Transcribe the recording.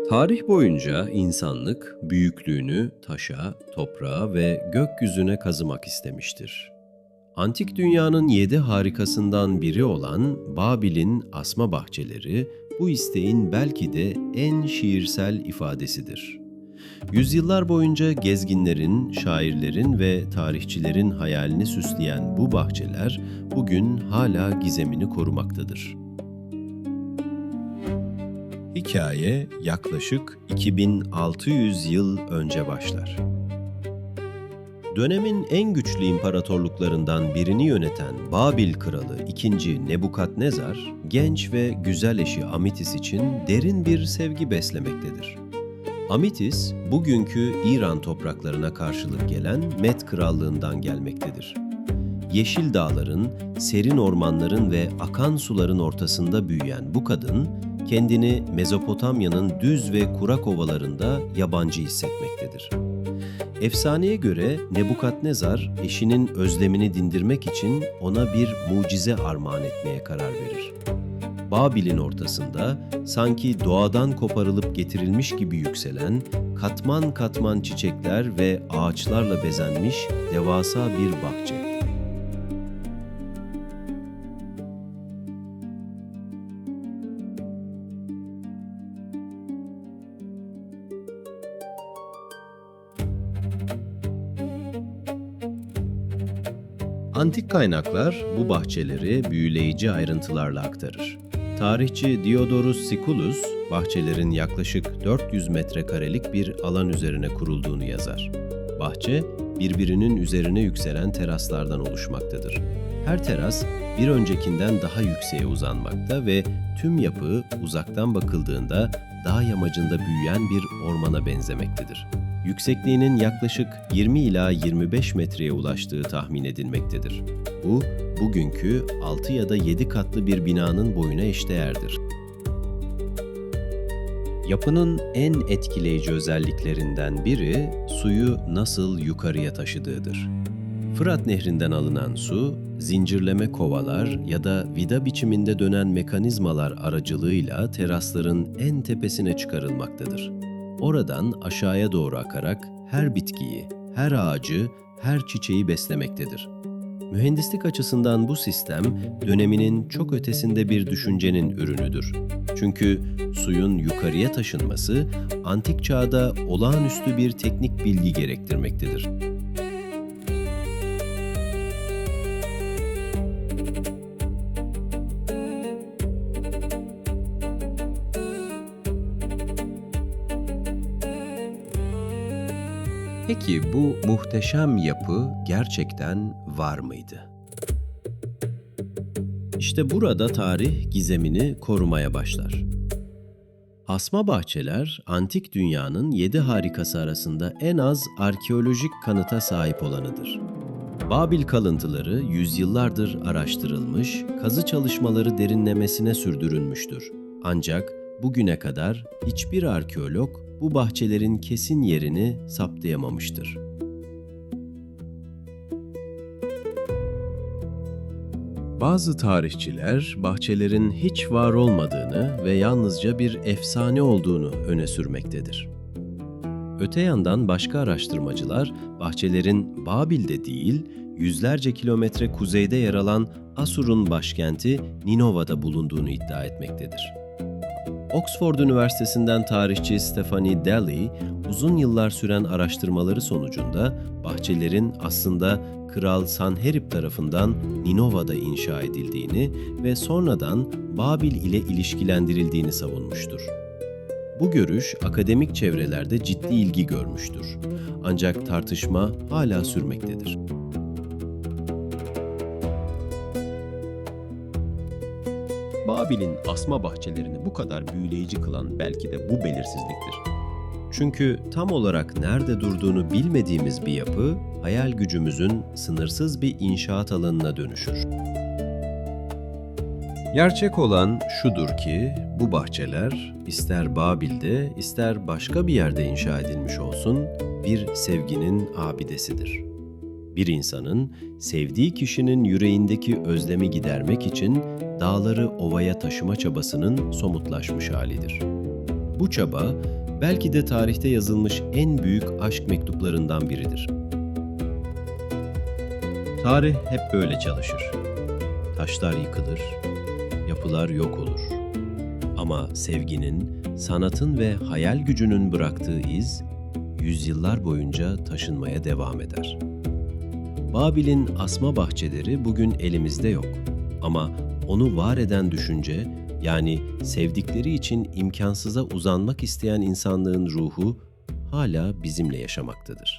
Tarih boyunca insanlık büyüklüğünü taşa, toprağa ve gökyüzüne kazımak istemiştir. Antik dünyanın 7 harikasından biri olan Babil'in asma bahçeleri bu isteğin belki de en şiirsel ifadesidir. Yüzyıllar boyunca gezginlerin, şairlerin ve tarihçilerin hayalini süsleyen bu bahçeler bugün hala gizemini korumaktadır. Hikaye yaklaşık 2600 yıl önce başlar. Dönemin en güçlü imparatorluklarından birini yöneten Babil kralı II. Nebukadnezar, genç ve güzel eşi Amitis için derin bir sevgi beslemektedir. Amitis, bugünkü İran topraklarına karşılık gelen Med krallığından gelmektedir. Yeşil dağların, serin ormanların ve akan suların ortasında büyüyen bu kadın, kendini Mezopotamya'nın düz ve kurak ovalarında yabancı hissetmektedir. Efsaneye göre Nebukadnezar, eşinin özlemini dindirmek için ona bir mucize armağan etmeye karar verir. Babil'in ortasında, sanki doğadan koparılıp getirilmiş gibi yükselen, katman katman çiçekler ve ağaçlarla bezenmiş devasa bir bahçe. Antik kaynaklar bu bahçeleri büyüleyici ayrıntılarla aktarır. Tarihçi Diodorus Siculus, bahçelerin yaklaşık 400 metrekarelik bir alan üzerine kurulduğunu yazar. Bahçe, birbirinin üzerine yükselen teraslardan oluşmaktadır. Her teras, bir öncekinden daha yükseğe uzanmakta ve tüm yapı uzaktan bakıldığında dağ yamacında büyüyen bir ormana benzemektedir. Yüksekliğinin yaklaşık 20 ila 25 metreye ulaştığı tahmin edilmektedir. Bu, bugünkü 6 ya da 7 katlı bir binanın boyuna eşdeğerdir. Yapının en etkileyici özelliklerinden biri, suyu nasıl yukarıya taşıdığıdır. Fırat Nehri'nden alınan su, zincirleme kovalar ya da vida biçiminde dönen mekanizmalar aracılığıyla terasların en tepesine çıkarılmaktadır. Oradan aşağıya doğru akarak her bitkiyi, her ağacı, her çiçeği beslemektedir. Mühendislik açısından bu sistem, döneminin çok ötesinde bir düşüncenin ürünüdür. Çünkü suyun yukarıya taşınması, antik çağda olağanüstü bir teknik bilgi gerektirmektedir. Peki bu muhteşem yapı gerçekten var mıydı? İşte burada tarih gizemini korumaya başlar. Asma bahçeler, antik dünyanın 7 harikası arasında en az arkeolojik kanıta sahip olanıdır. Babil kalıntıları yüzyıllardır araştırılmış, kazı çalışmaları derinlemesine sürdürülmüştür. Ancak bugüne kadar hiçbir arkeolog bu bahçelerin kesin yerini saptayamamıştır. Bazı tarihçiler bahçelerin hiç var olmadığını ve yalnızca bir efsane olduğunu öne sürmektedir. Öte yandan başka araştırmacılar bahçelerin Babil'de değil, yüzlerce kilometre kuzeyde yer alan Asur'un başkenti Ninova'da bulunduğunu iddia etmektedir. Oxford Üniversitesi'nden tarihçi Stephanie Daly, uzun yıllar süren araştırmaları sonucunda bahçelerin aslında Kral Sanherib tarafından Ninova'da inşa edildiğini ve sonradan Babil ile ilişkilendirildiğini savunmuştur. Bu görüş akademik çevrelerde ciddi ilgi görmüştür. Ancak tartışma hala sürmektedir. Babil'in asma bahçelerini bu kadar büyüleyici kılan belki de bu belirsizliktir. Çünkü tam olarak nerede durduğunu bilmediğimiz bir yapı, hayal gücümüzün sınırsız bir inşaat alanına dönüşür. Gerçek olan şudur ki, bu bahçeler ister Babil'de, ister başka bir yerde inşa edilmiş olsun, bir sevginin abidesidir. Bir insanın sevdiği kişinin yüreğindeki özlemi gidermek için dağları ovaya taşıma çabasının somutlaşmış halidir. Bu çaba belki de tarihte yazılmış en büyük aşk mektuplarından biridir. Tarih hep böyle çalışır. Taşlar yıkılır, yapılar yok olur. Ama sevginin, sanatın ve hayal gücünün bıraktığı iz, yüzyıllar boyunca taşınmaya devam eder. Babil'in asma bahçeleri bugün elimizde yok. Ama onu var eden düşünce, yani sevdikleri için imkansıza uzanmak isteyen insanlığın ruhu hala bizimle yaşamaktadır.